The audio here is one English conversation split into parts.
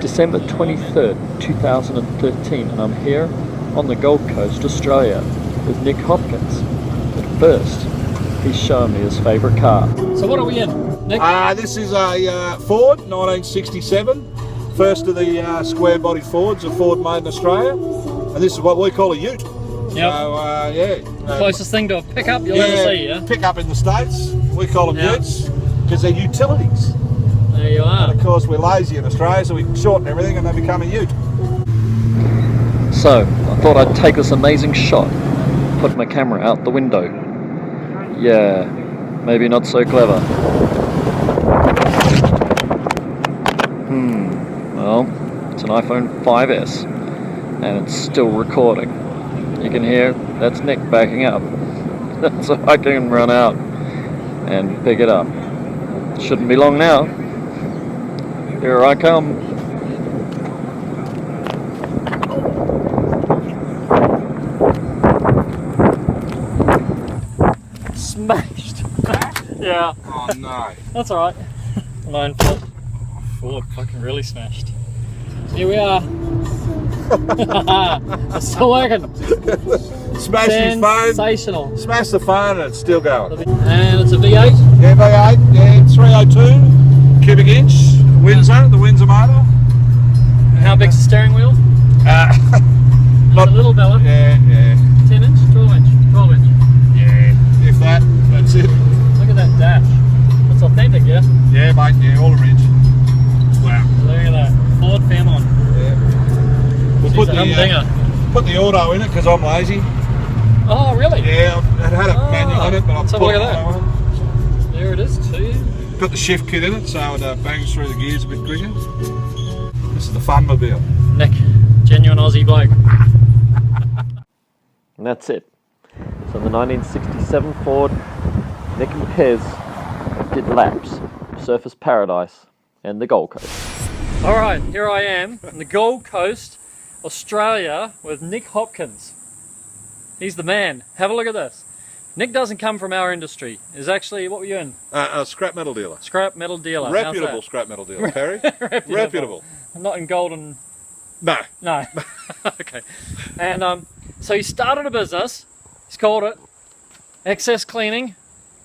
December 23rd, 2013, and I'm here on the Gold Coast, Australia, with Nick Hopkins. But first, he's showing me his favourite car. So what are we in, Nick? This is a Ford 1967, first of the square-bodied Fords, a Ford made in Australia, and this is what we call a ute. Yep. So, yeah. Closest thing to a pickup you'll ever see, yeah? Pickup in the States, we call them utes, because they're utilities. There you are. And of course we're lazy in Australia, so we shorten everything and they become a ute. So, I thought I'd take this amazing shot, put my camera out the window. Yeah, maybe not so clever. Well, it's an iPhone 5S, and it's still recording. You can hear, that's Nick backing up. So I can run out and pick it up. Shouldn't be long now. Here I come. Smashed. Yeah. Oh no. That's alright. Mine fault. Ford fucking really smashed. Here we are. It's still working. Smash his phone. Sensational. Smash the phone and it's still going. And it's a V8. Yeah, V8. Yeah, 302 cubic inch. Windsor, the Windsor motor. How big's the steering wheel? Not a little Bella. Yeah. 10 inch, 12 inch, 12 inch. Yeah, if that's it. Look at that dash. That's authentic, yeah? Yeah, mate, yeah, all orange. Wow. Look at that. Ford Fairmont. Yeah. We'll put the auto in it because I'm lazy. Oh, really? Yeah, it had a manual in it, but I've put look at that. auto in. There it is too. Got the shift kit in it, so it bangs through the gears a bit quicker. This is the Funmobile. Nick, genuine Aussie bloke. And that's it. So the 1967 Ford, Nick and Pez did laps, Surfers Paradise, and the Gold Coast. Alright, here I am on the Gold Coast, Australia, with Nick Hopkins. He's the man. Have a look at this. Nick doesn't come from our industry. Is actually, what were you in? A scrap metal dealer. Scrap metal dealer. Reputable scrap metal dealer, Perry. Reputable. Not in gold and... No. No. Okay. And so he started a business. He's called it Excess Cleaning,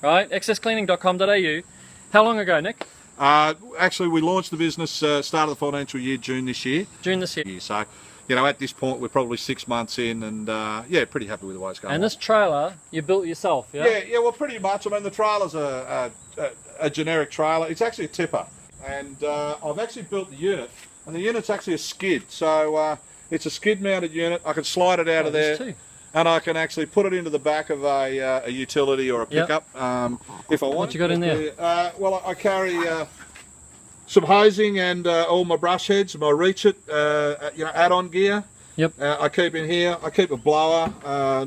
right? excesscleaning.com.au. How long ago, Nick? Actually, we launched the business start of the financial year, June this year. June this year. So, you know, at this point, we're probably 6 months in, and yeah, pretty happy with the way it's going. And this trailer, you built yourself, yeah? Yeah, well, pretty much. I mean, the trailer's a generic trailer. It's actually a tipper, and I've actually built the unit, and the unit's actually a skid. So it's a skid-mounted unit. I can slide it out of there. Too. And I can actually put it into the back of a utility or a pickup if I want. What you got in there? Well, I carry some hosing and all my brush heads, my reach it, add-on gear. Yep. I keep in here. I keep a blower,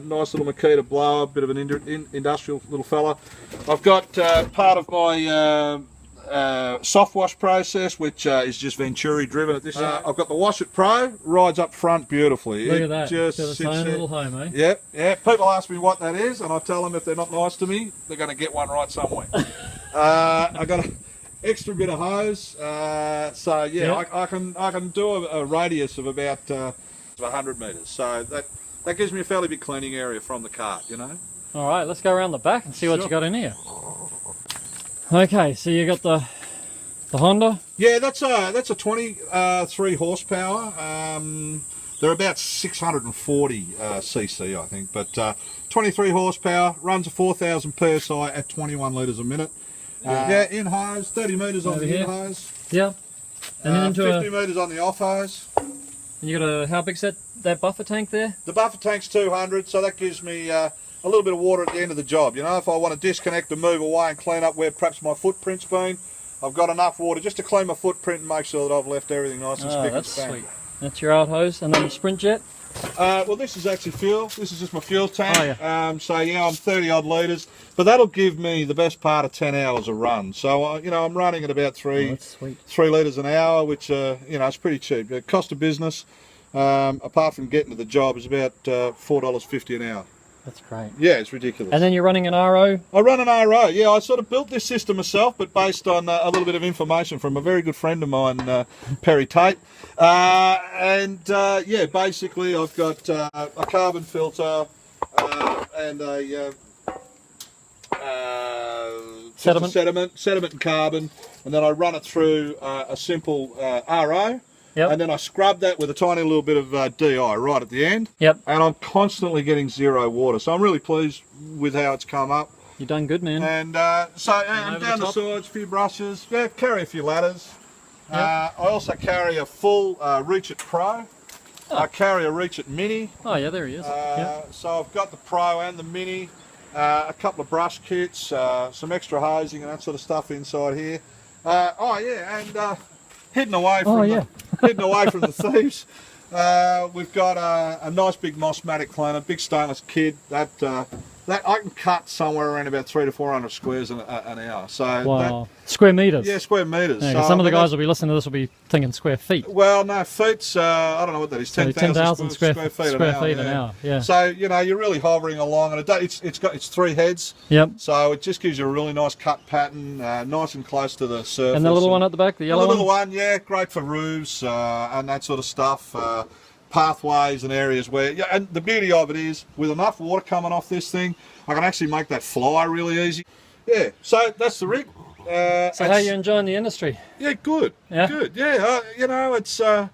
nice little Makita blower, bit of an industrial little fella. I've got part of my soft wash process, which is just Venturi driven at this. I've got the Wash It Pro, rides up front beautifully. Look at that. Just got its own little home, eh? Yep. People ask me what that is, and I tell them if they're not nice to me, they're going to get one right somewhere. I got an extra bit of hose, so yeah, yep. I can do a radius of about 100 metres. So that gives me a fairly big cleaning area from the cart, you know. All right, let's go around the back and see what you got in here. Okay, so you got the Honda? Yeah, that's a 23 horsepower. They're about 640 cc, I think, but 23 horsepower, runs a 4,000 psi at 21 litres a minute. In hose, 30 metres on the in hose. Yeah. And then into 50 metres on the off hose. And you got how big's that buffer tank there? The buffer tank's 200, so that gives me a little bit of water at the end of the job. You know, if I want to disconnect and move away and clean up where perhaps my footprint's been, I've got enough water just to clean my footprint and make sure that I've left everything nice and spick and span. Sweet. That's your out hose, and then the Sprint Jet? Well, this is actually fuel. This is just my fuel tank. Oh, yeah. So, yeah, I'm 30 odd litres, but that'll give me the best part of 10 hours of run. So, you know, I'm running at about 3 litres an hour, which, you know, it's pretty cheap. The cost of business, apart from getting to the job, is about $4.50 an hour. That's great. Yeah, it's ridiculous. And then you're running an RO? I run an RO. Yeah, I sort of built this system myself, but based on a little bit of information from a very good friend of mine, Perry Tate. Yeah, basically I've got a carbon filter and a sediment and carbon, and then I run it through a simple RO. Yep. And then I scrub that with a tiny little bit of DI right at the end. Yep. And I'm constantly getting zero water. So I'm really pleased with how it's come up. You've done good, man. And and down the sides, a few brushes. Yeah, carry a few ladders. Yep. I also carry a full Reach It Pro. Oh. I carry a Reach It Mini. Oh, yeah, there he is. Yep. So I've got the Pro and the Mini. A couple of brush kits, some extra hosing and that sort of stuff inside here. Hidden away from the thieves. We've got a nice big Mossmatic cleaner, big stainless kid that I can cut somewhere around about 300 to 400 squares an hour. So wow. Square meters. Yeah, square meters. Yeah, so some of the guys will be listening to this will be thinking square feet. Well, no, feet's I don't know what that is. 10,000 square feet an hour. Yeah. So you're really hovering along, and it's 3 heads. Yep. So it just gives you a really nice cut pattern, nice and close to the surface. And the little one at the back, the yellow one. The little one, yeah, great for roofs and that sort of stuff. Pathways and areas where, and the beauty of it is, with enough water coming off this thing, I can actually make that fly really easy. Yeah, so that's the rig. So how are you enjoying the industry? Yeah, good. Yeah? Good, yeah. It's at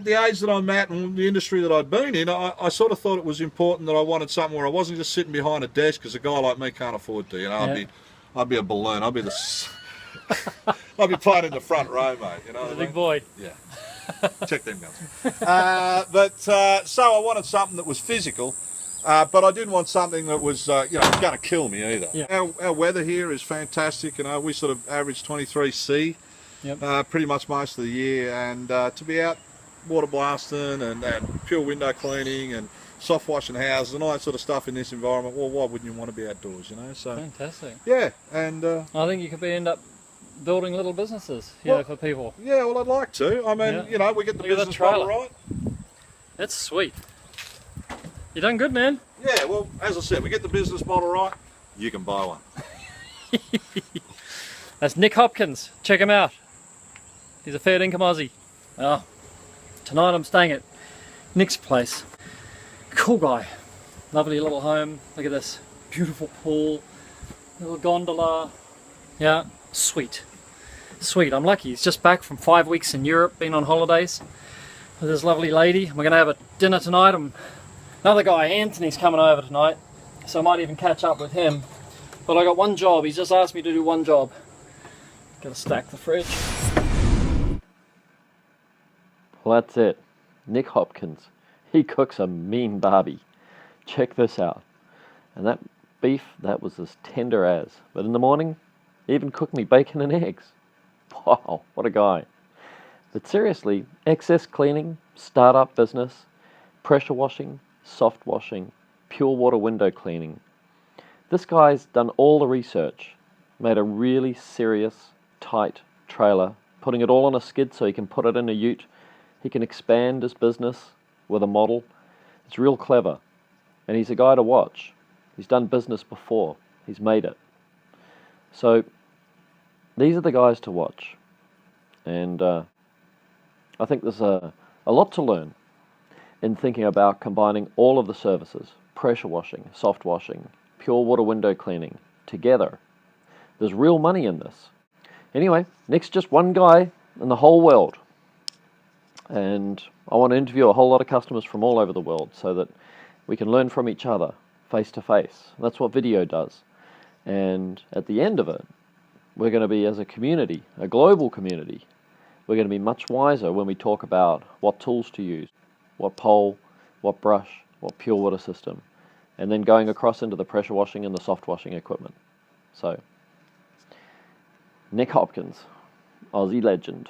the age that I'm at and the industry that I've been in, I sort of thought it was important that I wanted something where I wasn't just sitting behind a desk, because a guy like me can't afford to. I'd be a balloon. I'd be I'd be playing in the front row, mate. You know, the big boy. Yeah. Check them guns. So I wanted something that was physical, but I didn't want something that was going to kill me either. Yeah. Our weather here is fantastic. We sort of average 23°C pretty much most of the year, and to be out water blasting and pure window cleaning and soft washing houses and all that sort of stuff in this environment, well, why wouldn't you want to be outdoors? So fantastic. Yeah, and I think you could end up building little businesses for people. Yeah, well, I'd like to. I mean, we get the business model right. That's sweet. You done good, man. Yeah, well, as I said, we get the business model right, you can buy one. That's Nick Hopkins. Check him out. He's a fair income Aussie. Oh, tonight I'm staying at Nick's place. Cool guy. Lovely little home. Look at this. Beautiful pool. Little gondola. Yeah. Sweet. I'm lucky. He's just back from 5 weeks in Europe, been on holidays with his lovely lady. We're going to have a dinner tonight. Another guy, Anthony's coming over tonight, so I might even catch up with him. But I got one job. He's just asked me to do one job. Got to stack the fridge. Well, that's it. Nick Hopkins. He cooks a mean barbie. Check this out. And that beef, that was as tender as. But in the morning, even cooked me bacon and eggs. Wow, what a guy. But seriously, excess cleaning, startup business, pressure washing, soft washing, pure water window cleaning. This guy's done all the research, made a really serious, tight trailer, putting it all on a skid so he can put it in a ute. He can expand his business with a model. It's real clever. And he's a guy to watch. He's done business before. He's made it. So these are the guys to watch. And I think there's a lot to learn in thinking about combining all of the services, pressure washing, soft washing, pure water window cleaning, together. There's real money in this. Anyway, Nick's just one guy in the whole world. And I want to interview a whole lot of customers from all over the world so that we can learn from each other face to face. That's what video does. And at the end of it, we're going to be, as a community, a global community, we're going to be much wiser when we talk about what tools to use, what pole, what brush, what pure water system, and then going across into the pressure washing and the soft washing equipment. So, Nick Hopkins, Aussie legend.